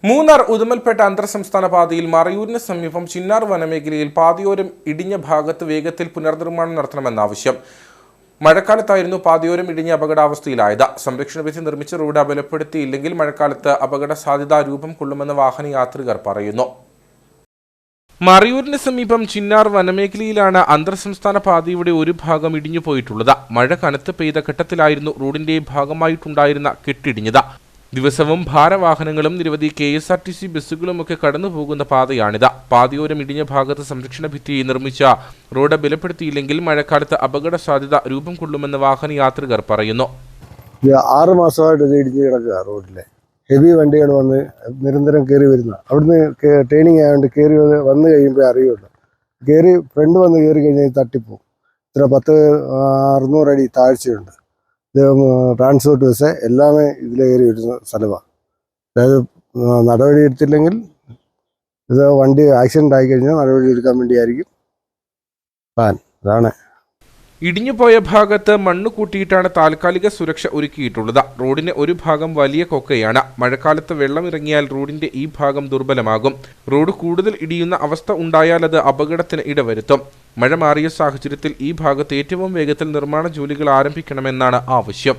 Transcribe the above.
മൂന്നാർ ഉദുമൽപേട്ട അന്തർസംസ്ഥാന പാതയിൽ മറയൂരിന് സമീപം ചിന്നാർ വനമേഖലയിൽ പാതയോരം ഇടിഞ്ഞ ഭാഗത്ത് വേഗത്തിൽ പുനർനിർമ്മാണം നടത്തണമെന്ന ആവശ്യം. മഴക്കാലത്തായിരുന്നു പാതയോരം ഇടിഞ്ഞ അപകടാവസ്ഥയിലായത്. സംരക്ഷണ ഭിത്തി നിർമ്മിച്ച റോഡ് ബലപ്പെടുത്തിയില്ലെങ്കിൽ മഴക്കാലത്ത് അപകട സാധ്യത രൂപം കൊള്ളുമെന്ന് വാഹനയാത്രികർ പറയുന്നു. മറയൂരിന് സമീപം ചിന്നാർ വനമേഖലയിലാണ് അന്തർസംസ്ഥാന പാതയുടെ ഒരു ഭാഗം ഇടിഞ്ഞു പോയിട്ടുള്ളത്. മഴ കനത്ത് പെയ്ത ഘട്ടത്തിലായിരുന്നു റോഡിന്റെ ഭാഗമായിട്ടുണ്ടായിരുന്ന കെട്ടിടിഞ്ഞത്. ദിവസവും ഭാരവാഹനങ്ങളും നിരവധി KSRTC ബസ്സുകളുമൊക്കെ കടന്നുപോകുന്ന പാതയാണിത്. പാതയോരം ഇടിഞ്ഞ ഭാഗത്ത് സംരക്ഷണ ഭിത്തി നിർമ്മിച്ച റോഡ് ബലപ്പെടുത്തിയില്ലെങ്കിൽ മഴക്കാലത്ത് അപകട സാധ്യത രൂപം കൊള്ളുമെന്ന് വാഹനയാത്രികർ പറയുന്നു. 6 മാസമായിട്ട് ഇടിഞ്ഞ് കിടക്കുക. റോഡിലെ ഹെവി വണ്ടികൾ വന്ന് നിരന്തരം കയറി വരുന്ന, അവിടുന്ന് ട്രെയിനിങ് ആയതുകൊണ്ട് കയറി വന്ന് കഴിയുമ്പോൾ അറിയുള്ളൂ. ഫ്രണ്ട് വന്ന് കയറി കഴിഞ്ഞാൽ തട്ടിപ്പോവും. ഇത്ര 600 അടി താഴ്ചയുണ്ട്. ട്രാൻസ്പോർട്ട് ബസ് എല്ലാമേ ഇതിൽ കയറി വരുന്ന സ്ഥലമാണ്. അതായത് നടപടി എടുത്തില്ലെങ്കിൽ ഇത് വണ്ടി ആക്സിഡൻ്റ് ആയിക്കഴിഞ്ഞാൽ നടപടി എടുക്കാൻ വേണ്ടിയായിരിക്കും പ്ലാൻ. അതാണ്. ഇടിഞ്ഞുപോയ ഭാഗത്ത് മണ്ണ് കൂട്ടിയിട്ടാണ് താൽക്കാലിക സുരക്ഷ ഒരുക്കിയിട്ടുള്ളത്. റോഡിന് ഒരു ഭാഗം വലിയ കൊക്കയാണ്. മഴക്കാലത്ത് വെള്ളം ഇറങ്ങിയാൽ റോഡിന്റെ ഈ ഭാഗം ദുർബലമാകും. റോഡ് കൂടുതൽ ഇടിയുന്ന അവസ്ഥ ഉണ്ടായാൽ അത് അപകടത്തിന് ഇടവരുത്തും. മഴ മാറിയ സാഹചര്യത്തിൽ ഈ ഭാഗത്ത് ഏറ്റവും വേഗത്തിൽ നിർമ്മാണ ജോലികൾ ആരംഭിക്കണമെന്നാണ് ആവശ്യം.